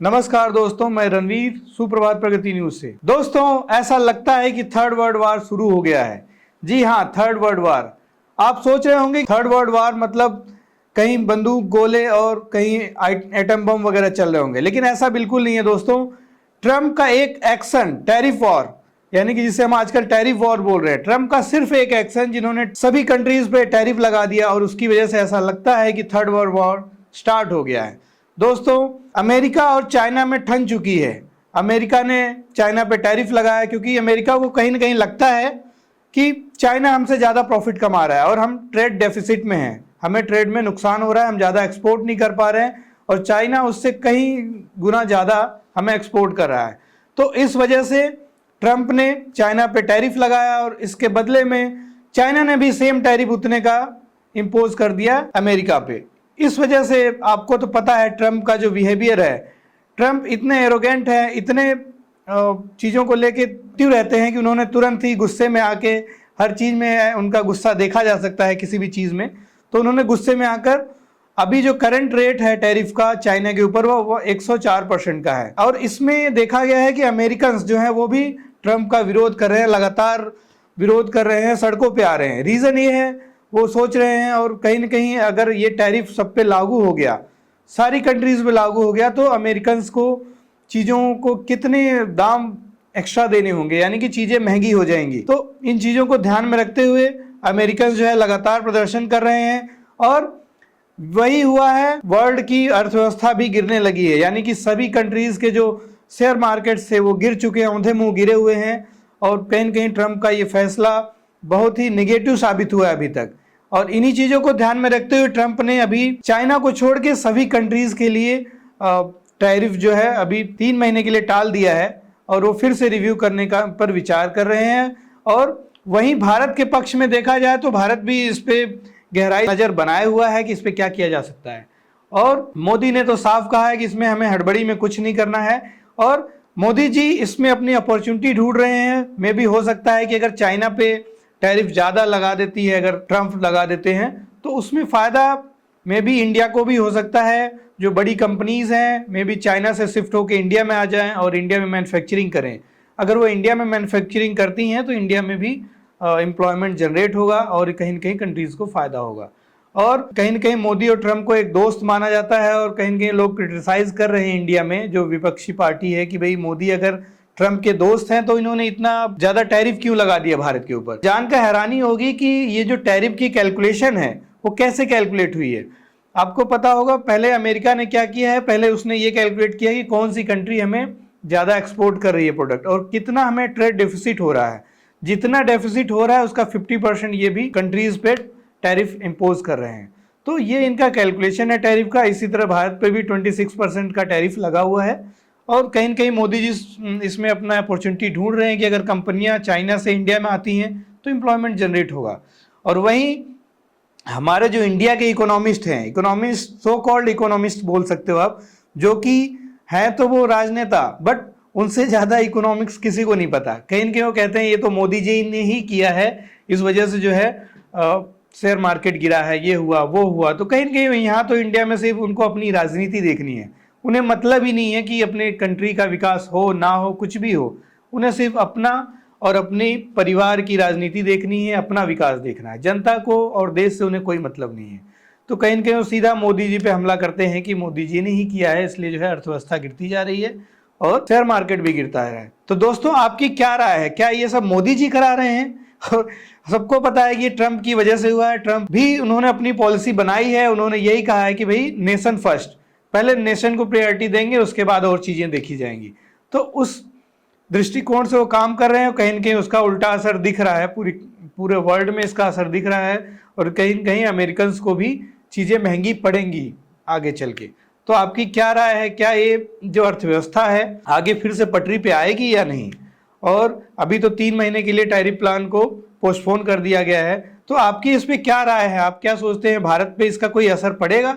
नमस्कार दोस्तों, मैं रणवीर, सुप्रभात प्रगति न्यूज से। दोस्तों, ऐसा लगता है कि थर्ड वर्ल्ड वार शुरू हो गया है। जी हाँ, थर्ड वर्ल्ड वार। आप सोच रहे होंगे थर्ड वर्ल्ड वार मतलब कहीं बंदूक गोले और कहीं एटम बम वगैरह चल रहे होंगे, लेकिन ऐसा बिल्कुल नहीं है दोस्तों। ट्रम्प का एक एक्शन, टैरिफ वॉर, यानी कि जिसे हम आजकल टैरिफ वॉर बोल रहे हैं, ट्रम्प का सिर्फ एक एक्शन जिन्होंने सभी कंट्रीज पे टैरिफ लगा दिया और उसकी वजह से ऐसा लगता है कि थर्ड वर्ल्ड वॉर स्टार्ट हो गया है। दोस्तों, अमेरिका और चाइना में ठन चुकी है। अमेरिका ने चाइना पे टैरिफ लगाया क्योंकि अमेरिका को कहीं ना कहीं लगता है कि चाइना हमसे ज़्यादा प्रॉफिट कमा रहा है और हम ट्रेड डेफिसिट में हैं, हमें ट्रेड में नुकसान हो रहा है, हम ज़्यादा एक्सपोर्ट नहीं कर पा रहे हैं और चाइना उससे कहीं गुना ज़्यादा हमें एक्सपोर्ट कर रहा है। तो इस वजह से ट्रंप ने चाइना पे टैरिफ लगाया और इसके बदले में चाइना ने भी सेम टैरिफ उतने का इम्पोज कर दिया अमेरिका पे। इस वजह से आपको तो पता है ट्रंप का जो बिहेवियर है, ट्रंप इतने एरोगेंट है, इतने चीज़ों को लेके क्यों रहते हैं कि उन्होंने तुरंत ही गुस्से में आके, हर चीज़ में उनका गुस्सा देखा जा सकता है किसी भी चीज़ में, तो उन्होंने गुस्से में आकर अभी जो करंट रेट है टैरिफ का चाइना के ऊपर वो 104% का है। और इसमें देखा गया है कि अमेरिकन जो है वो भी ट्रंप का विरोध कर रहे हैं, लगातार विरोध कर रहे हैं, सड़कों पे आ रहे हैं। रीज़न ये है, वो सोच रहे हैं और कहीं ना कहीं अगर ये टैरिफ सब पे लागू हो गया, सारी कंट्रीज पे लागू हो गया, तो अमेरिकन्स को चीज़ों को कितने दाम एक्स्ट्रा देने होंगे, यानी कि चीज़ें महंगी हो जाएंगी। तो इन चीज़ों को ध्यान में रखते हुए अमेरिकन जो है लगातार प्रदर्शन कर रहे हैं और वही हुआ है, वर्ल्ड की अर्थव्यवस्था भी गिरने लगी है, यानी कि सभी कंट्रीज के जो शेयर मार्केट से वो गिर चुके हैं, औंधे मुंह गिरे हुए हैं। और कहीं न कहीं ट्रंप का ये फैसला बहुत ही नेगेटिव साबित हुआ है अभी तक। और इन्हीं चीज़ों को ध्यान में रखते हुए ट्रंप ने अभी चाइना को छोड़ के सभी कंट्रीज के लिए टैरिफ जो है अभी 3 महीने के लिए टाल दिया है और वो फिर से रिव्यू करने का पर विचार कर रहे हैं। और वहीं भारत के पक्ष में देखा जाए तो भारत भी इस पे गहराई नज़र बनाए हुआ है कि इस पे क्या किया जा सकता है। और मोदी ने तो साफ कहा है कि इसमें हमें हड़बड़ी में कुछ नहीं करना है और मोदी जी इसमें अपनी अपॉर्चुनिटी ढूंढ रहे हैं। मे भी हो सकता है कि अगर चाइना पे टैरिफ ज़्यादा लगा देती है, अगर ट्रंप लगा देते हैं, तो उसमें फ़ायदा मे भी इंडिया को भी हो सकता है। जो बड़ी कंपनीज़ हैं मे भी चाइना से शिफ्ट होकर इंडिया में आ जाएं और इंडिया में मैन्युफैक्चरिंग करें। अगर वो इंडिया में मैन्युफैक्चरिंग करती हैं तो इंडिया में भी एम्प्लॉयमेंट जनरेट होगा और कहीं न कहीं कंट्रीज़ को फ़ायदा होगा। और कहीं न कहीं मोदी और ट्रंप को एक दोस्त माना जाता है और कहीं न कहीं लोग क्रिटिसाइज़ कर रहे हैं इंडिया में जो विपक्षी पार्टी है कि भाई मोदी अगर ट्रंप के दोस्त हैं तो इन्होंने इतना ज़्यादा टैरिफ क्यों लगा दिया भारत के ऊपर। जानकर हैरानी होगी कि ये जो टैरिफ की कैलकुलेशन है वो कैसे कैलकुलेट हुई है। आपको पता होगा पहले अमेरिका ने क्या किया है, पहले उसने ये कैलकुलेट किया कि कौन सी कंट्री हमें ज़्यादा एक्सपोर्ट कर रही है प्रोडक्ट और कितना हमें ट्रेड डेफिसिट हो रहा है। जितना डेफिसिट हो रहा है उसका 50% ये भी कंट्रीज पे टैरिफ इम्पोज कर रहे हैं। तो ये इनका कैलकुलेशन है टैरिफ का। इसी तरह भारत पे भी 26% का टैरिफ लगा हुआ है और कहीं न कहीं मोदी जी इसमें अपना अपॉर्चुनिटी ढूंढ रहे हैं कि अगर कंपनियां चाइना से इंडिया में आती हैं तो एम्प्लॉयमेंट जनरेट होगा। और वहीं हमारे जो इंडिया के इकोनॉमिस्ट हैं, इकोनॉमिस्ट, सो कॉल्ड इकोनॉमिस्ट बोल सकते हो आप, जो कि हैं तो वो राजनेता, बट उनसे ज़्यादा इकोनॉमिक्स किसी को नहीं पता। कहीं न कहीं वो कहते हैं ये तो मोदी जी ने ही किया है, इस वजह से जो है शेयर मार्केट गिरा है, ये हुआ वो हुआ। तो कहीं न कहीं यहाँ तो इंडिया में सिर्फ उनको अपनी राजनीति देखनी है, उन्हें मतलब ही नहीं है कि अपने कंट्री का विकास हो ना हो, कुछ भी हो, उन्हें सिर्फ अपना और अपने परिवार की राजनीति देखनी है, अपना विकास देखना है। जनता को और देश से उन्हें कोई मतलब नहीं है। तो कहीं न कहीं वो सीधा मोदी जी पे हमला करते हैं कि मोदी जी ने ही किया है, इसलिए जो है अर्थव्यवस्था गिरती जा रही है और शेयर मार्केट भी गिरता है। तो दोस्तों, आपकी क्या राय है? क्या ये सब मोदी जी करा रहे हैं? और सबको पता है कि ये ट्रंप की वजह से हुआ है। ट्रंप भी उन्होंने अपनी पॉलिसी बनाई है, उन्होंने यही कहा है कि भाई नेशन फर्स्ट, पहले नेशन को प्रायोरिटी देंगे, उसके बाद और चीज़ें देखी जाएंगी। तो उस दृष्टिकोण से वो काम कर रहे हैं। कहीं न कहीं उसका उल्टा असर दिख रहा है, पूरे वर्ल्ड में इसका असर दिख रहा है और कहीं न कहीं अमेरिकन को भी चीज़ें महंगी पड़ेंगी आगे चल के। तो आपकी क्या राय है? क्या ये जो अर्थव्यवस्था है आगे फिर से पटरी पे आएगी या नहीं? और अभी तो 3 महीने के लिए टैरिफ प्लान को पोस्टपोन कर दिया गया है, तो आपकी इस पे क्या राय है? आप क्या सोचते हैं, भारत पे इसका कोई असर पड़ेगा?